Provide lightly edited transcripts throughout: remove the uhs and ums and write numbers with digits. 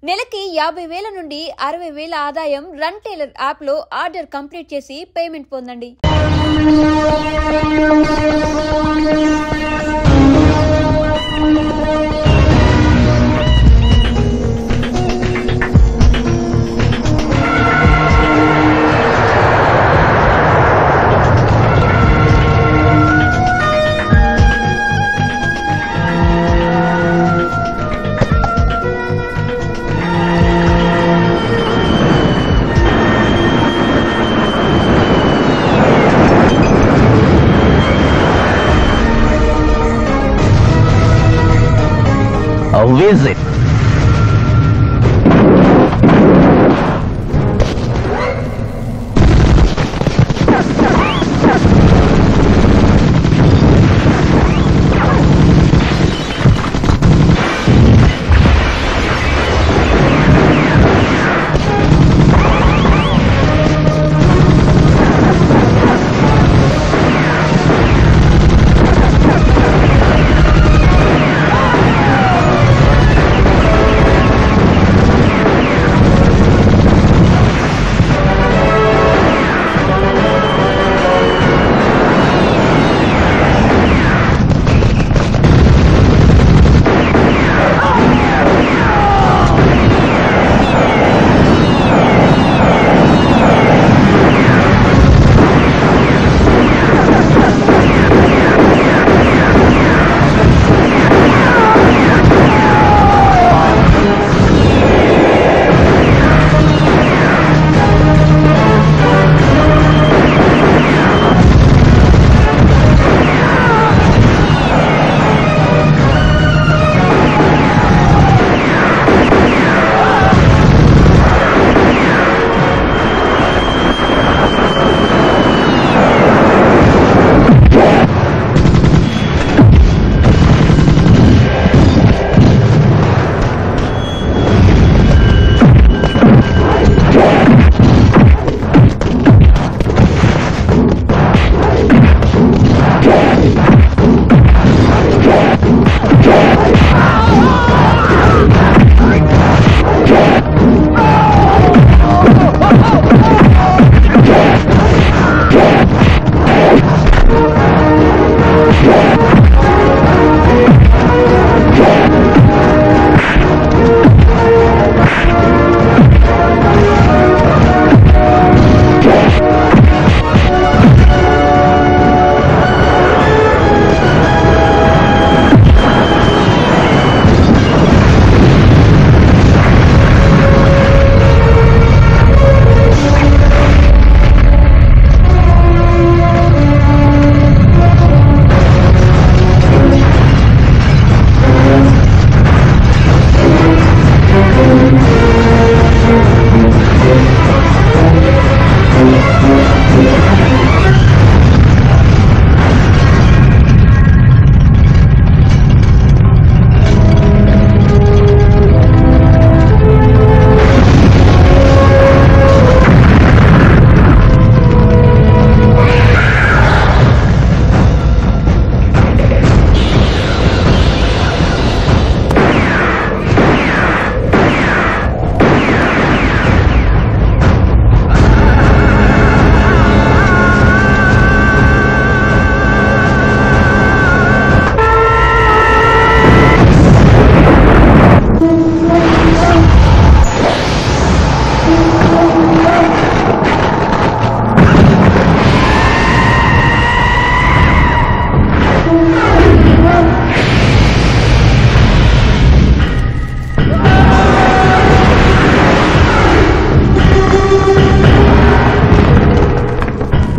నెలకి 50,000 నుండి 60,000 ఆదాయం రన్ టైలర్ యాప్ లో ఆర్డర్ కంప్లీట్ చేసి పేమెంట్ పొందండి. A visit.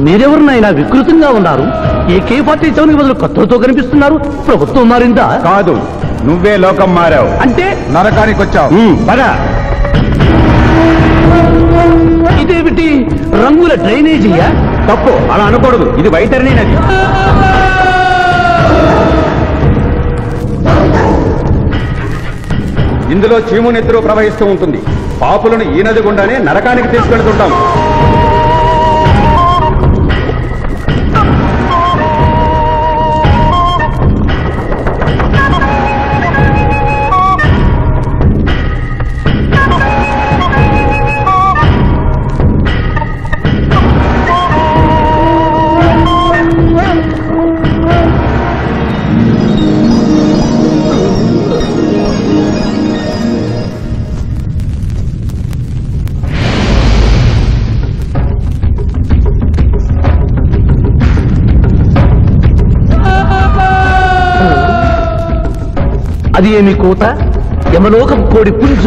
మీరెవరినైనా వికృతంగా ఉన్నారు. ఈ K47 బదులు కత్తులతో కనిపిస్తున్నారు. ప్రభుత్వం మారిందా? కాదు, నువ్వే లోకం మారావు. అంటే నరకానికి వచ్చావు. పదా. ఇదేమిటి రంగుల డ్రైనేజీయా? తప్పు, అలా అనకూడదు. ఇది వైతరణి నది. ఇందులో చీము నెత్తురు ప్రవహిస్తూ ఉంటుంది. పాపులను ఈ నది గుండానే నరకానికి తీసుకెళ్తుంటాం. ఏమి కోత యమలోకం కోడి పుంజ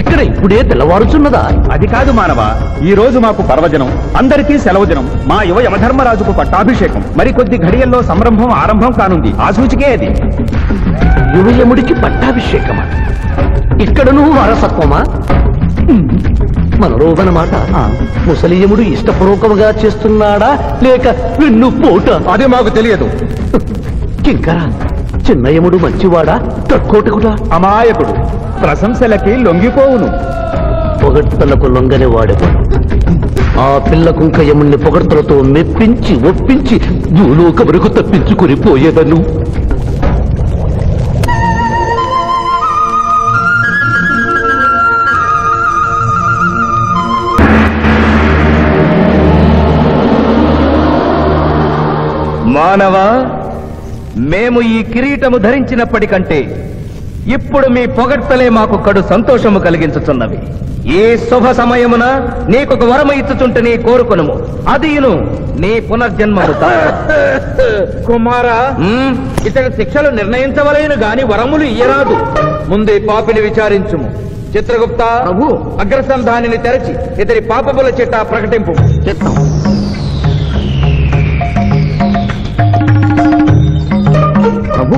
ఇక్కడ ఇప్పుడే తెల్లవారుచున్నదా? అది కాదు మానవ, ఈ రోజు మాకు పర్వదినం, అందరికీ సెలవు దినం. మా యువ యమధర్మరాజుకు పట్టాభిషేకం. మరికొద్ది ఘడియల్లో సంరంభం ఆరంభం కానుంది. ఆ సూచికే అది. యువయముడికి పట్టాభిషేకమా? ఇక్కడను వారసత్వమా? మనరోవనమాట. ముసలియముడు ఇష్టపూర్వకముగా చేస్తున్నాడా లేక వెన్ను పోట? అది మాకు తెలియదు. కింకరా, చిన్నయముడు మంచివాడా తక్కువటకుడా? అమాయకుడు, ప్రశంసలకి లొంగిపోవును. పొగడ్తలకు లొంగని వాడెవడు? ఆ పిల్ల కుంకయముణ్ణి పొగడ్తలతో మెప్పించి ఒప్పించి భూలోకమునకు తప్పించుకుని పోయేదను. మానవ, మేము ఈ కిరీటము ధరించినప్పటికంటే ఇప్పుడు మీ పొగడ్తలే మాకు కడు సంతోషము కలిగించుతున్నవి. ఈ శుభ సమయమున నీకొక వరము ఇచ్చుచుంటే నీ కోరుకొనుము, అదియును నీ పునర్జన్మము. కుమారా, ఇతని శిక్షలు నిర్ణయించవలేను గాని వరములు ఇయ్యరాదు. ముందే పాపిని విచారించుము. చిత్రగుప్త ప్రభు, అగ్రసంధానిని తెరచి ఇతని పాపముల చిట్టా ప్రకటింపు. ప్రభు,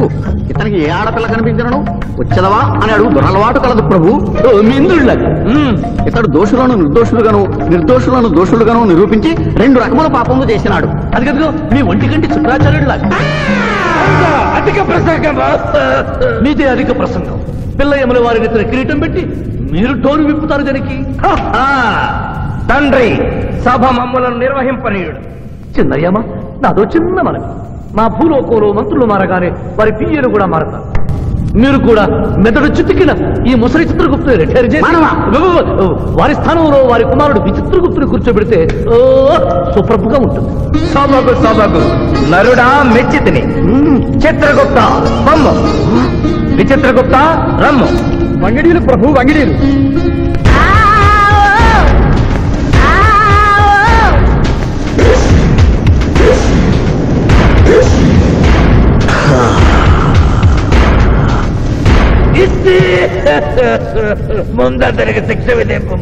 ఇతనికి ఏ ఆడపిల్ల కనిపించను వచ్చదవా అని అడుగు దురలవాటు కలదు ప్రభు. ఇతడు దోషులను నిర్దోషులుగాను నిర్దోషులను దోషులుగాను నిరూపించి 2 రకముల పాపములు చేసినాడు. అది కదుగో మీ ఒంటికంటి శుక్రాచార్యుడిలాగా. అధిక ప్రసంగం. మీదే అధిక ప్రసంగం. పిల్ల యముల వారిని ఇతర కిరీటం పెట్టి మీరు టోరు విప్పుతారు దానికి. తండ్రి, సభ మమ్ములను నిర్వహింపనీయుడు. చిన్నయ్యమ్మ, నాదో చిన్న మనవి. మా భూలోకంలో మంత్రులు మారగానే వారి పియ్యలు కూడా మారతారు. మీరు కూడా మెదడు చితికిన ఈ ముసలి చిత్రగుప్తుని రిటైర్ చేసి వారి స్థానంలో వారి కుమారుడు విచిత్రగుప్తుని కూర్చోబెడితే సుప్రభుగా ఉంటుంది. సభకు సభకు నరుడా మెచ్చితిని. చిత్రగుప్త బొమ్మ, విచిత్రగుప్త రమ్ము. వంగిడీలు ప్రభు, వంగిడీలు. ముందరికి శిక్ష విధింపు.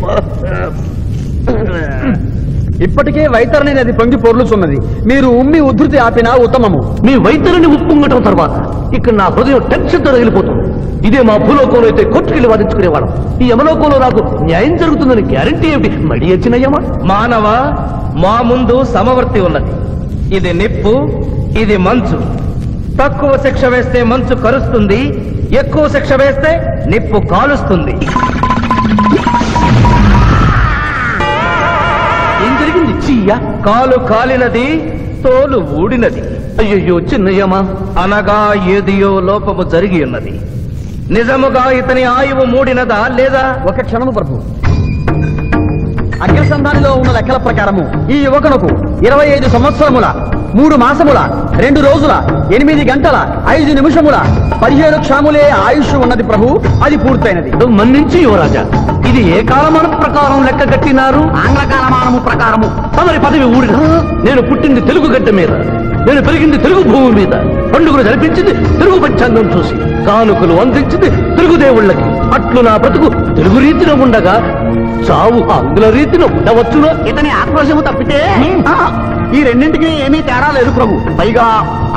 ఇప్పటికే వైతరణి నది పొంగి పొర్లుచున్నది. మీరు ఉమ్మి ఉద్ధృతి ఆపినా ఉత్తమము. మీ వైద్యుని ఉప్పొంగటం తర్వాత ఇక్కడ నా హృదయం టెన్షన్తో రగిలిపోతుంది. ఇదే మా భూలోకంలో అయితే కోర్టుకెళ్ళి వాదించుకునేవాళ్ళం. ఈ యమలోకంలో నాకు న్యాయం జరుగుతుందని గ్యారంటీ ఏమిటి? మడి వచ్చినయ్యమా? మానవ, మా ముందు సమవర్తి ఉన్నది. ఇది నిప్పు, ఇది మంచు. తక్కువ శిక్ష వేస్తే మంచు కరుస్తుంది, ఎక్కువ శిక్ష వేస్తే నిప్పు కాలుస్తుంది. ఏం జరిగింది? చీయ కాలు కాలినది, తోలు ఊడినది. అయ్యయ్యో చిన్నయ్యమా, అనగా ఏదియో లోపము జరిగి ఉన్నది. నిజముగా ఇతని ఆయువు మూడినదా లేదా? ఒక క్షణము ప్రభు. అగ్రసంధానిలో ఉన్న లెక్కల ప్రకారము ఈ యువకునకు 25 సంవత్సరముల 3 మాసముల 2 రోజుల 8 గంటల 5 నిమిషముల 15 క్షణములే ఆయుష్ ఉన్నది ప్రభు. అది పూర్తయినది. మన్నించి యువరాజా, ఇది ఏ కాలమానం ప్రకారం లెక్క కట్టినారు? ఆంగ్ల కాలమానము ప్రకారము. తమరి పదవి ఊడిన. నేను పుట్టింది తెలుగు గడ్డ మీద, నేను పెరిగింది తెలుగు భూమి మీద, పండుగలు జరిపించింది తెలుగు పంచాంగం చూసి, కానుకలు అందించింది తెలుగు దేవుళ్ళకి. అట్లు నా బ్రతుకు తెలుగు రీతిలో ఉండగా చావు ఆంగ్ల రీతిలో ఉండవచ్చును. ఇతని ఆక్రోశము తప్పితే ఈ రెండింటికి ఏమీ తేడా లేదు ప్రభు. పైగా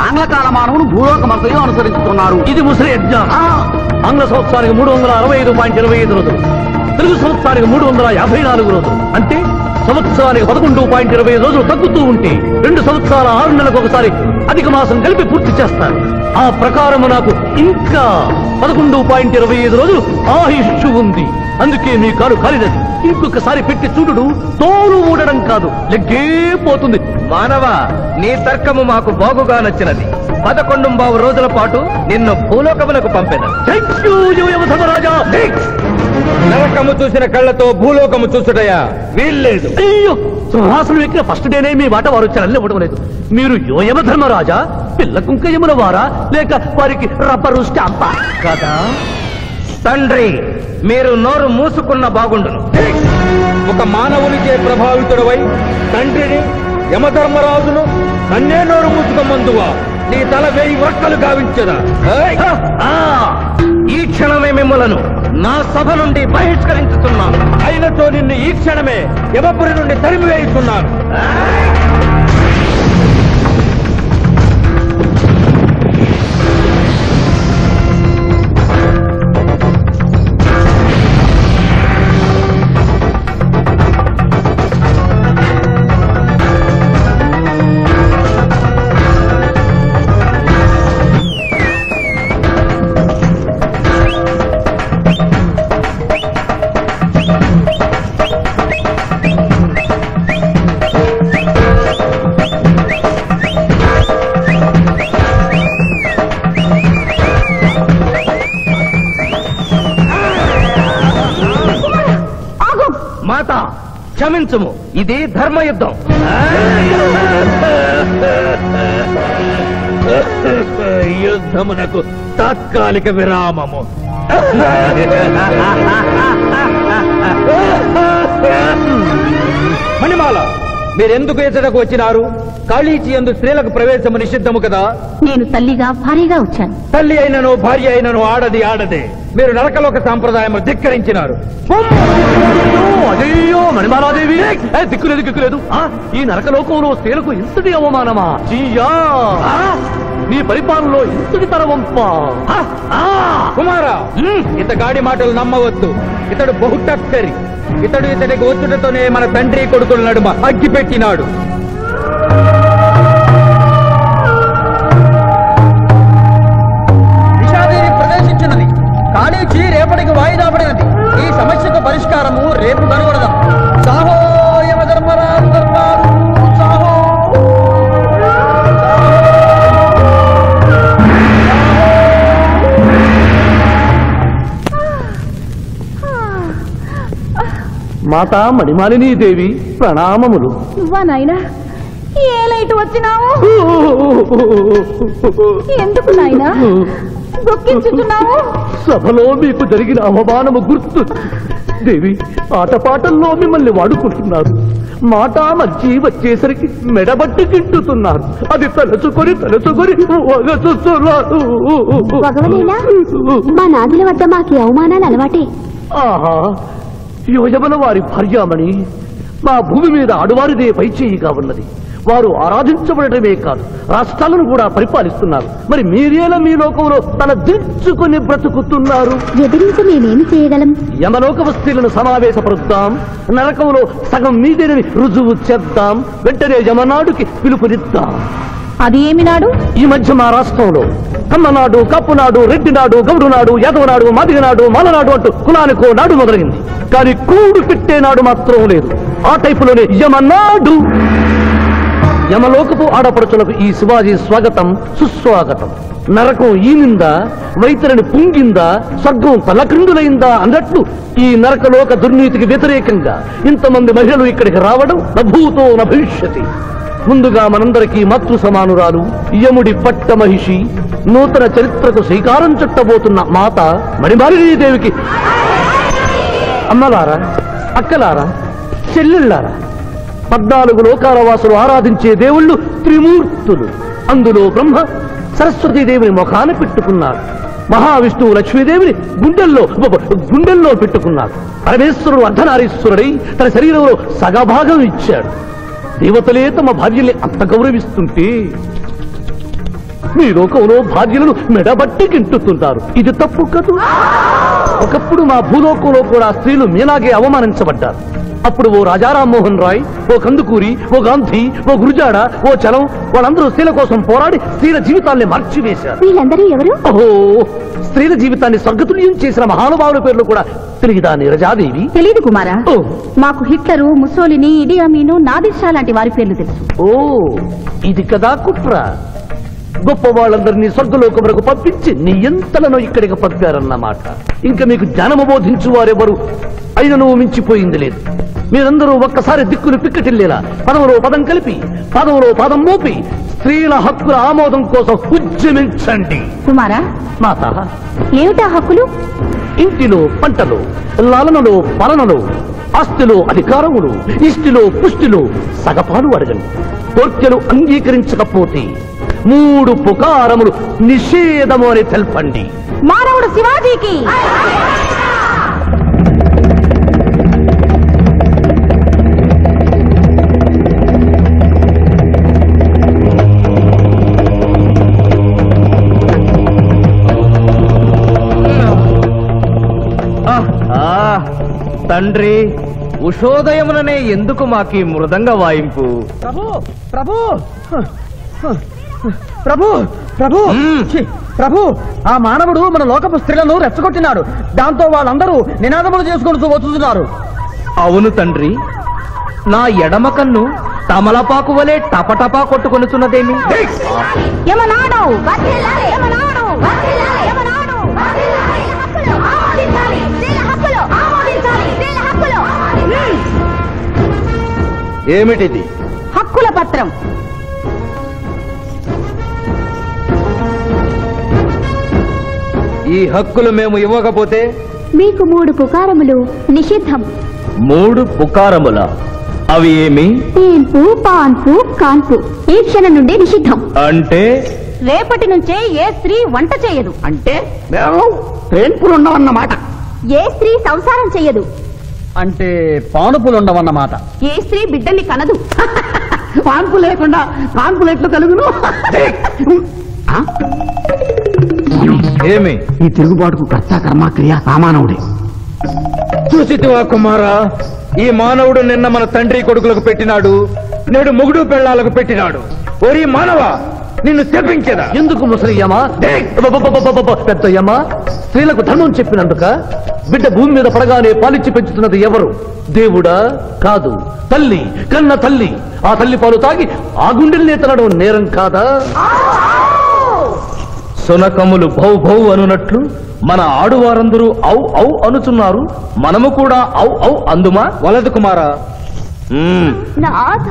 ఆంగ్ల కాలమానమును భూలోకమంతయు అనుసరిస్తున్నారు. ఇది ముసలి యజ్ఞం. ఆంగ్ల సంవత్సరానికి 365.25 రోజులు, తెలుగు సంవత్సరానికి 354 రోజులు. అంటే సంవత్సరానికి 11.25 రోజులు తగ్గుతూ ఉంటే 2 సంవత్సరాల 6 నెలలకు ఒకసారి అధిక మాసం కలిపి పూర్తి చేస్తారు. ఆ ప్రకారము నాకు ఇంకా 11.25 రోజులు ఆయుష్షు ఉంది. అందుకే మీ కాలు కాలినది. ఇంకొకసారి పెట్టి చూడు, తోలు ఊడడం కాదు, లెగ్గే పోతుంది. మానవ, నీ తర్కము మాకు బాగుగా నచ్చినది. 11 రోజుల పాటు నిన్ను భూలోకములకు పంపెదను. నరకము చూసిన కళ్ళతో భూలోకము చూసుటయా వీల్లేదు. అయ్యో, సింహాసనం ఎక్కిన ఫస్ట్ డేనే మీ మాట వారు చలన్ని ఇవ్వడం లేదు. మీరు యోయమ ధర్మరాజా, పిల్ల కుంకయముల వారా, లేక వారికి రబ్బరు స్టాంపా కదా? తండ్రి, మీరు నోరు మూసుకున్న బాగుండును. ఒక మానవునికే ప్రభావితుడవై తండ్రిని, యమధర్మరాజును నన్నే నోరు మూసుకోమందువా? నీ తల 1000 వక్కలు గావించదా? ఈ క్షణమే మిమ్మలను నా సభ నుండి బహిష్కరించుతున్నాను. అయినతో నిన్ను ఈ క్షణమే యమపురి నుండి తరిమివేయుతున్నాను. మాత క్షమించుము, ఇది ధర్మయుద్ధం. యుద్ధమునకు తాత్కాలిక విరామము. మణిమాల, మీరెందుకు ఎచ్చటకు వచ్చినారు? కాళీచి యందు స్త్రీలకు ప్రవేశము నిషిద్ధము కదా. నేను తల్లిగా భార్యగా వచ్చాను. తల్లి అయినను భార్య అయినను ఆడది ఆడదే. మీరు నరకలోక సాంప్రదాయము ధిక్కరించినారు. అయ్యో మణిమాలాదేవి, దిక్కులేదు దిక్కులేదు. ఈ నరకలోకంలో స్త్రీలకు ఇంతటి అవమానమా? చీయా, నీ పరిపాలనలో ఇంతటి తరవంప. కుమారా, ఇతగాడి మాటలు నమ్మవద్దు. ఇతడు బహుటక్కరి. ఇతడికి వచ్చుటతోనే మన తండ్రి కొడుకుల నడుమ అగ్గి పెట్టినాడు. విషాదేవి ప్రవేశించినది. కాళీచి రేపటికి వాయిదా పడినది. ఈ సమస్యకు పరిష్కారము రేపు కనుగొడదాం. సాహో యమధర్మరాజు దర్బారు, సాహో. మాతా మణిమాలినీ దేవి ప్రణామములు. నువ్వా నాయనా? ఏ లైట్ వచ్చినావు? ఎందుకు నాయనా దుఃఖించుతున్నావు? సభలో మీకు జరిగిన అవమానము గుర్తు. దేవి, ఆటపాటల్లో మిమ్మల్ని వాడుకుంటున్నారు. మాట మర్చి వచ్చేసరికి మెడబట్టి తింటున్నారు. అది తలుచుకొని వగచుస్తున్నారు. భగవనేలా మా నాదుల వద్ద మాకి అవమానాలు అలవాటే. ఆహా, యోజమల వారి భార్యామణి మా భూమి మీద ఆడువారిదే పైచేయిగా ఉన్నది. వారు ఆరాధించబడటమే కాదు, రాష్ట్రాలను కూడా పరిపాలిస్తున్నారు. మరి మీరేలా మీ లోకంలో తల దించుకొని బ్రతుకుతున్నారు? ఎదిరించి మేమేమి చేయగలం? యమలోక వస్తీలను సమావేశపరుద్దాం. నరకంలో సగం మీదేనని రుజువు చేద్దాం. వెంటనే యమనాడుకి పిలుపునిద్దాం. అది ఏమి నాడు? ఈ మధ్య మా రాష్ట్రంలో కమ్మనాడు, కప్పునాడు, రెడ్డినాడు, గౌడునాడు, యాదవనాడు, మాదిగనాడు, మాలనాడు అంటూ కులానికో నాడు మొదలైంది. కానీ కూడు పెట్టే నాడు మాత్రం లేదు. ఆ టైపులోనే యమనాడు. యమలోకపు ఆడపడుచులకు ఈ శివాజీ స్వాగతం సుస్వాగతం. నరకం ఈనిందా, వైతరిని పుంగిందా, స్వర్గం తలక్రిందులైందా అన్నట్లు ఈ నరకలోక దుర్నీతికి వ్యతిరేకంగా ఇంతమంది మహిళలు ఇక్కడికి రావడం నభూతో నభవిష్యతి. ముందుగా మనందరికీ మాతృ సమానురాలు, యముడి పట్ట మహిషి, నూతన చరిత్రకు శ్రీకారం చుట్టబోతున్న మాత మణిమాలినీ దేవికి అమ్మలారా, అక్కలారా, చెల్లెళ్ళారా, 14 లోకాల వాసులు ఆరాధించే దేవుళ్ళు త్రిమూర్తులు. అందులో బ్రహ్మ సరస్వతీదేవిని ముఖాన పెట్టుకున్నారు. మహావిష్ణువు లక్ష్మీదేవిని గుండెల్లో పెట్టుకున్నాడు. పరమేశ్వరుడు అర్ధనారీశ్వరుడై తన శరీరంలో సగభాగం ఇచ్చాడు. దేవతలే తమ భార్యల్ని అంత గౌరవిస్తుంటే మీ లోకంలో భార్యలను మెడబట్టి గింటుతుంటారు. ఇది తప్పు కదూ. ఒకప్పుడు మా భూలోకంలో కూడా స్త్రీలు మీలాగే అవమానించబడ్డారు. అప్పుడు ఓ రాజా రామ్మోహన్ రాయ్, ఓ కందుకూరి, ఓ గాంధీ, ఓ గురుజాడ, ఓ చలం వాళ్ళందరూ స్త్రీల కోసం పోరాడి స్త్రీల జీవితాల్ని మార్చివేశారు. వీళ్ళందరూ ఎవరు? ఓహో, స్త్రీల జీవితాన్ని స్వర్గతుల్యం చేసిన మహానుభావుల పేర్లు కూడా తెలియదా నీరజాదేవి? తెలీదు కుమారా. ఓ, మాకు హిట్లరు, ముసోలిని, ఇడి అమీను, నాదిర్షా లాంటి వారి పేర్లు తెలుసు. ఓ, ఇది కదా కుట్ర. గొప్ప వాళ్ళందరినీ స్వర్గలోకములకు పంపించి నీ ఎంతలను ఇక్కడికి పంపారన్నమాట. ఇంకా మీకు జ్ఞానము బోధించు వారెవరు అయినను మించిపోయింది లేదు. మీరందరూ ఒక్కసారి దిక్కులు పిక్కటిల్లేలా పదములో పదం కలిపి, పదములో పదం మోపి స్త్రీల హక్కుల ఆమోదం కోసం ఉద్యమించండి. కుమారా, మాత, ఏమిటా హక్కులు? ఇంటిలో పంటలో, లాలనలో పాలనలో, ఆస్తిలో అధికారములు, ఇష్టిలో పుష్టిలో సగపాలు అడగండి. కోర్కెలు అంగీకరించకపోతే 3 పుకారములు నిషేధము అని తెల్పండి. మానవుడు శివాజీకి, తండ్రి ఉషోదయముననే ఎందుకు మాకీ మృదంగ వాయింపు? ప్రభు ప్రభు ప్రభు ప్రభు ఛీ, ప్రభు ఆ మానవుడు మన లోకపు స్త్రీలను రెచ్చగొట్టినాడు. దాంతో వాళ్ళందరూ నినాదములు చేసుకుంటూ వచ్చుతున్నారు. అవును తండ్రి, నా ఎడమ కన్ను తమలపాకు వలె టపటపా కొట్టుకొనుచున్నదేమి? యమనాడు వర్ధిల్లాలి, యమనాడు వర్ధిల్లాలి, యమనాడు వర్ధిల్లాలి. హక్కులు ఆమోదించాలి, స్త్రీల హక్కులు ఆమోదించాలి, స్త్రీల హక్కులు. ఏమిటిది? హక్కుల పత్రం. ఈ హక్కులు మేము ఇవ్వకపోతే మీకు 3 పుకారములు నిషిద్ధం. 3 పుకారముల? అవి ఏమి? తేన్పు, పాన్పు, కాన్పు ఈ క్షణం నుండి నిషిద్ధం. అంటే రేపటి నుంచే ఏ స్త్రీ వంట చేయదు. అంటే మేము ట్రైన్పులు ఉండవన్నమాట. ఏ స్త్రీ సంసారం చేయదు. అంటే పానుపులుండవన్నమాట. ఏ స్త్రీ బిడ్డల్ని కనదు. పాన్పు లేకుండా కాన్పులు ఎట్లు కలుగును? ఆ? ఏమి? ఈ తిరుగుబాటుకు కర్త కర్మ క్రియ సామానవుడే. చూసితివా కుమారా, ఈ మానవుడు నిన్న మన తండ్రి కొడుకులకు పెట్టినాడు, నేడు మొగుడు పెళ్ళాలకు పెట్టినాడు. ఓరి మానవ, నిన్ను చెప్పించదా? ఎందుకు ముసలియమా? పెద్దయ్యమా, స్త్రీలకు ధర్మం చెప్పినందుక? బిడ్డ భూమి మీద పడగానే పాలిచ్చి పెంచుతున్నది ఎవరు? దేవుడా? కాదు, తల్లి, కన్న తల్లి. ఆ తల్లి పాలు తాగి ఆ గుండెల్నే తనడం నేరం కాదా? సునకములు భౌ భౌ అనునట్లు మన ఆడువారందరూ ఔ ఔ అనుచున్నారు. మనము కూడా ఔ ఔ అందుమా? వలదు కుమారా. నాథ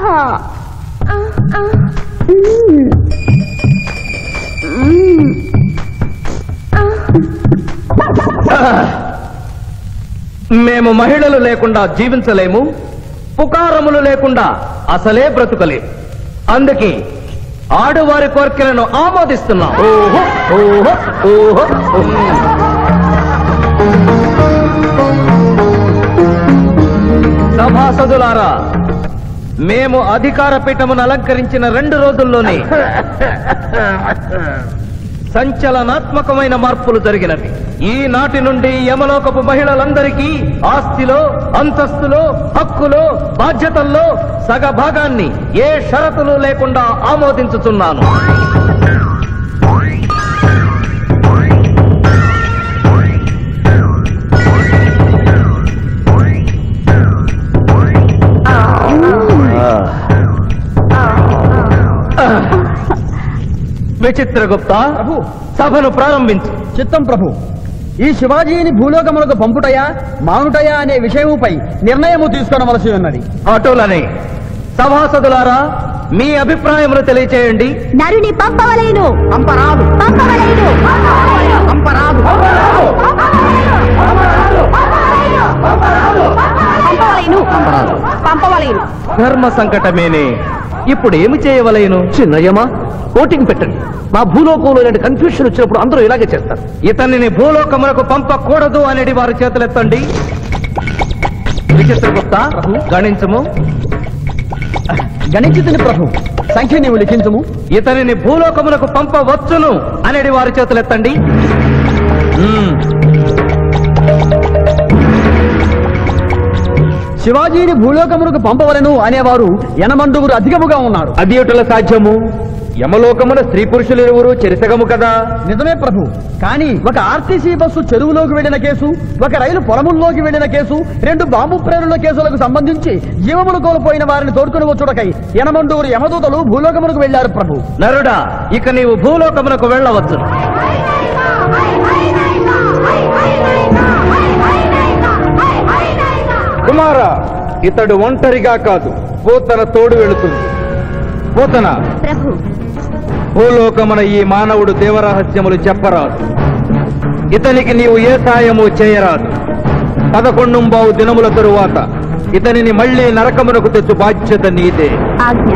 మేము మహిళలు లేకుండా జీవించలేము, పుకారములు లేకుండా అసలే బ్రతుకలేము. అందుకే ఆడువారి కోరికలను ఆమోదిస్తున్నాం. ఓహో ఓహో ఓహో. సభాసదులారా, మేము అధికార పీఠమును అలంకరించిన 2 రోజుల్లోనే సంచలనాత్మకమైన మార్పులు జరిగినవి. ఈనాటి నుండి యమలోకపు మహిళలందరికీ ఆస్తిలో, అంతస్తులో, హక్కులో, బాధ్యతల్లో సగభాగాన్ని ఏ షరతులు లేకుండా ఆమోదించుతున్నాను. విచిత్రగుప్త, సభను ప్రారంభించు. చిత్తం ప్రభు. ఈ శివాజీని భూలోకములకు పంపుటయా మానుటయా అనే విషయముపై నిర్ణయము తీసుకొనవలసి ఉన్నది. అటులనే సభాసదులారా, మీ అభిప్రాయములు తెలియచేయండి. నరుని పంపవలేను. పంపరాదు, పంపవలేను. పంపరాదు. పంపవలేను. పంపవలేను. ధర్మ సంకటమేనే. ఇప్పుడు ఏమి చేయవలేను? చిన్నయ్యమా, ఓటింగ్ పెట్టండి. మా భూలోకంలో ఇలాంటి కన్ఫ్యూషన్ వచ్చినప్పుడు అందరూ ఇలాగే చేస్తారు. ఇతనిని భూలోకములకు పంపకూడదు అనేది వారి చేతులెత్తండి. విచిత్రగుప్త, గణించము. గణించుతుని ప్రభు. సంఖ్య నీవు లిఖించుము. ఇతనిని భూలోకములకు పంపవచ్చును అనేది వారి చేతులెత్తండి. శివాజీని భూలోకములకు పంపవలను అనేవారు 80 అధికముగా ఉన్నారు. అది ఎటుల సాధ్యము? యమలోకమున స్త్రీ పురుషులు ఎవరు చెరిసగము కదా. నిజమే ప్రభు. కానీ ఒక ఆర్టీసీ బస్సు చెరువులోకి వెళ్లిన కేసు, ఒక రైలు పొలముల్లోకి వెళ్లిన కేసు, 2 బాంబు ప్రేరుల కేసులకు సంబంధించి జీవములు కోల్పోయిన వారిని తోడుకుని వచ్చుటకై 80 యమదూతలు భూలోకమునకు వెళ్లారు ప్రభు. నరుడా, ఇక నీవు భూలోకమునకు వెళ్ళవచ్చు. కుమారా, ఇతడు ఒంటరిగా కాదు, పోతన తోడు వెళుతుంది. పోతన, ప్రభు, భూలోకమున ఈ మానవుడు దేవరహస్యములు చెప్పరాదు. ఇతనికి నీవు ఏ సాయము చేయరాదు. 11 దినముల తరువాత ఇతనిని మళ్లీ నరకమునకు తెచ్చు బాధ్యత నీదే. ఆజ్ఞ.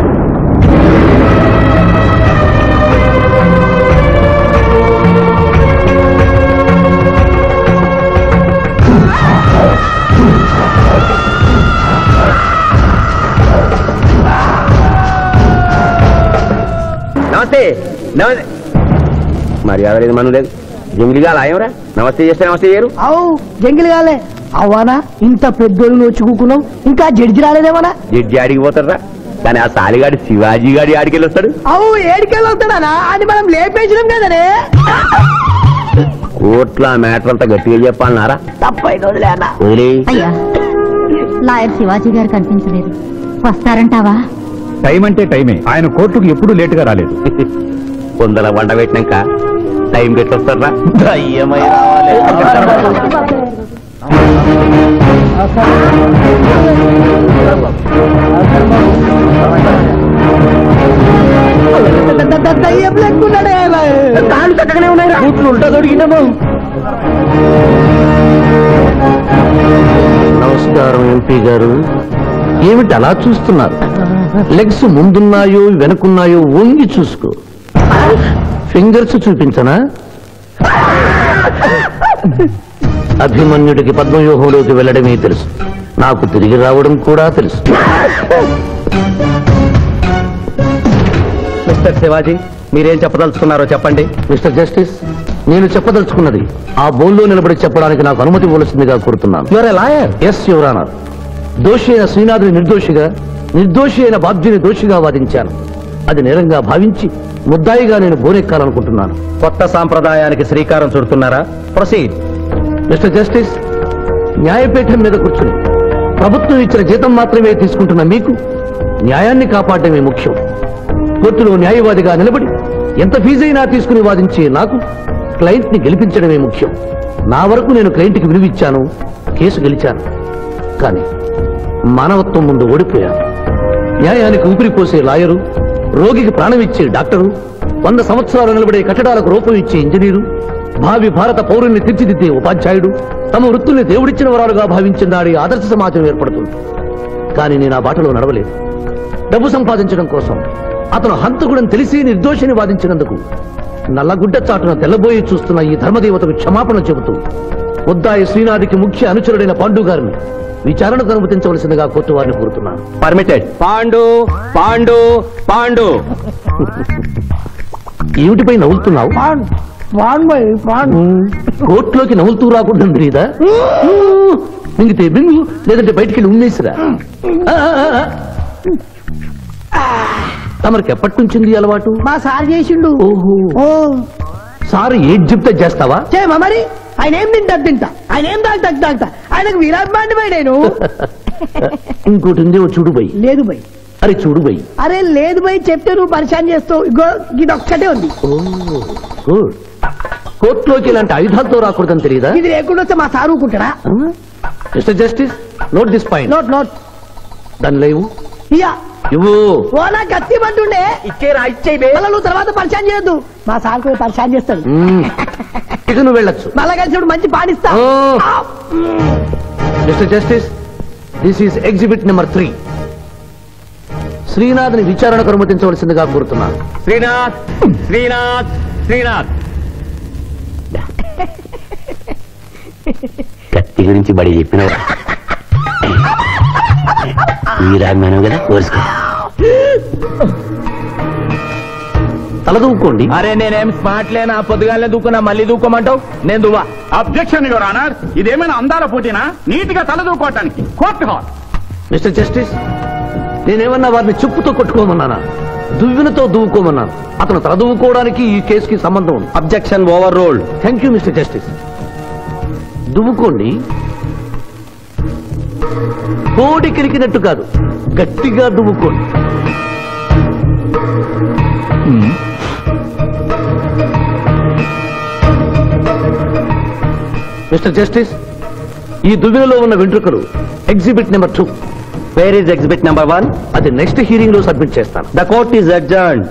మర్యాద లేదు మనం లేదు జంగిలిగా లాయంరా నమస్తే చేస్తే నమస్తే చేయరు అవు జంగిలి కాలే అవ్వానా ఇంత పెద్దోళ్ళు వచ్చి కూకున్నావు ఇంకా జడ్జి రాలేదేమన్నా జడ్జి ఆడికి పోతారా కానీ ఆ సాలిగాడి శివాజీ గాడి ఆడికి వెళ్ళొస్తాడు అవు ఏడికెళ్ళి వస్తాడా అని మనం లేపేసినాం కదనే కోట్ల మ్యాటర్ అంతా గట్టిగా చెప్పాలన్నారా తప్పైన వదిలేనా వదిలే అయ్యా లాయర్ శివాజీ గారు కనిపించలేదు వస్తారంటావా టైం అంటే టైమే ఆయన కోర్టుకు ఎప్పుడూ లేటుగా రాలేదు కొందల వంట పెట్టినాక టైం పెట్టొస్తారా దయ్యమై రావాలి దయ్యం లెక్కున్నాడే తాళ్ళు చక్కగానే ఉన్నాయి కూతురు ఉంటా దొరికినాము నమస్కారం ఎంపీ గారు ఏమిటి అలా చూస్తున్నారు లెగ్స్ ముందున్నాయో వెనుకున్నాయో వంగి చూసుకో ఫింగర్స్ చూపించనా అభిమన్యుడికి పద్మవ్యూహంలోకి వెళ్ళడమే తెలుసు నాకు తిరిగి రావడం కూడా తెలుసు మిస్టర్ శివాజీ మీరేం చెప్పదలుచుకున్నారో చెప్పండి. మిస్టర్ జస్టిస్ నేను చెప్పదలుచుకున్నది ఆ బోన్లో నిలబడి చెప్పడానికి నాకు అనుమతి ఇవ్వవలసిందిగా కోరుతున్నాను. Your a lawyer. Yes your honour. దోషి అయిన శ్రీనాథుని నిర్దోషిగా నిర్దోషి అయిన బాబ్జీని దోషిగా వాదించాను. అది నేరంగా భావించి ముద్దాయిగా నేను బోనెక్కాలనుకుంటున్నాను. కొత్త సాంప్రదాయానికి శ్రీకారం చుడుతున్నారా? ప్రొసీడ్. మిస్టర్ జస్టిస్ న్యాయపీఠం మీద కూర్చుని ప్రభుత్వం ఇచ్చిన జీతం మాత్రమే తీసుకుంటున్న మీకు న్యాయాన్ని కాపాడటమే ముఖ్యం. కోర్టులో న్యాయవాదిగా నిలబడి ఎంత ఫీజైనా తీసుకుని వాదించే నాకు క్లయింట్ ని గెలిపించడమే ముఖ్యం. నా వరకు నేను క్లయింట్కి విలువిచ్చాను, కేసు గెలిచాను. కానీ మానవత్వం ముందు ఓడిపోయాను. న్యాయానికి ఊపిరిపోసే లాయరు, రోగికి ప్రాణం ఇచ్చే డాక్టరు, 100 సంవత్సరాలు నిలబడే కట్టడాలకు రూపం ఇచ్చే ఇంజనీరు, భావి భారత పౌరుల్ని తీర్చిదిద్దే ఉపాధ్యాయుడు తమ వృత్తుల్ని దేవుడిచ్చిన వరాలుగా భావించిన నాడి ఆదర్శ సమాజం ఏర్పడుతుంది. కానీ నేను ఆ బాటలో నడవలేదు. డబ్బు సంపాదించడం కోసం అతను హంతకుడని తెలిసి నిర్దోషిని వాదించినందుకు నల్లగుడ్డ చాటున తెల్లబోయి చూస్తున్న ఈ ధర్మదేవతకు క్షమాపణ చెబుతూ ముద్దాయి శ్రీనాథికి ముఖ్య అనుచరుడైన పాండు గారిని విచారణకు అనుమతించవలసిందిగా కోర్టు వారిని కోరుతున్నాను. పర్మిటెడ్. పాండు పాండు పాండు. ఏమిటిపై నవ్వులుతున్నావు? కోర్టులోకి నవ్వులుతూ రాకుండా తెలీదా? మింగితే బింగు, లేదంటే బయటికి వెళ్ళి ఉమ్మేసిరా. తమరికి ఎప్పటి నుంచింది అలవాటు? మా సార్ చేసిండు. ఓహో, సార్ ఏది చెప్తే చేస్తావా? చేయమా మరి. ఆయన ఏం తింటా ఆయన ఏం తాగుతా ఆయనకు విరాట్మాండి పోయి నేను. ఇంకోటి ఉంది, ఓ చూడు బై. లేదు బై. అరే చూడు బై. అరే లేదు బై, చెప్తే నువ్వు పరిశాన్ చేస్తావు. ఇగో ఇది ఒక్కటే ఉంది. గుడ్. కోర్టులోకి ఇలాంటి ఆయుధాలతో రాకూడదని తెలియదా? ఇది లేకుండా వస్తే మా సార్ ఊరుకుంటాడా? Mister justice note this point. Note దాని లేవు. ఇయ్యా ఇవ్వు. ఓ నా కత్తి మంటుండే మళ్ళా నువ్వు తర్వాత పరిశాన్ చేయొద్దు. మా సార్ కూడా పరిశాన్ చేస్తాడు. ఇక నువ్వు వెళ్ళొచ్చు. మళ్ళా కలిసి మంచి పాడిస్తా. Mister justice this is exhibit number 3. శ్రీనాథ్ని విచారణకు అనుమతించవలసిందిగా కోరుతున్నాను. శ్రీనాథ్ శ్రీనాథ్ శ్రీనాథ్. కత్తి గురించి బడి చెప్పినవా? వీరాజ్ఞానం కదా, కోరుసుకో. తలదూకోండి. అరే నేనేం స్మార్ట్ లేనా? పొద్దుగానే దూకున్నా, మళ్ళీ దూకోమంటావు? నేను దువ్వా. Objection your honour. ఇదేమైనా అందాల పోటీనా? నీటిగా తలదూకోవటానికి కోర్టు హాల్. మిస్టర్ జస్టిస్ నేనేమన్నా వారిని చెప్పుతో కొట్టుకోమన్నానా? దువ్వినతో దువ్వుకోమన్నాను. అతను తల దువ్వుకోవడానికి ఈ కేసుకి సంబంధం ఉంది. Objection overruled. Thank you mister justice. దువ్వుకోండి. కోడి కిరికినట్టు కాదు, గట్టిగా దువ్వుకోండి. మిస్టర్ జస్టిస్ ఈ దువ్వెనలో ఉన్న వెంట్రుకలు exhibit number 2. Where is exhibit number 1? అది నెక్స్ట్ హియరింగ్ లో సబ్మిట్ చేస్తాను. The court is అడ్జర్న్డ్.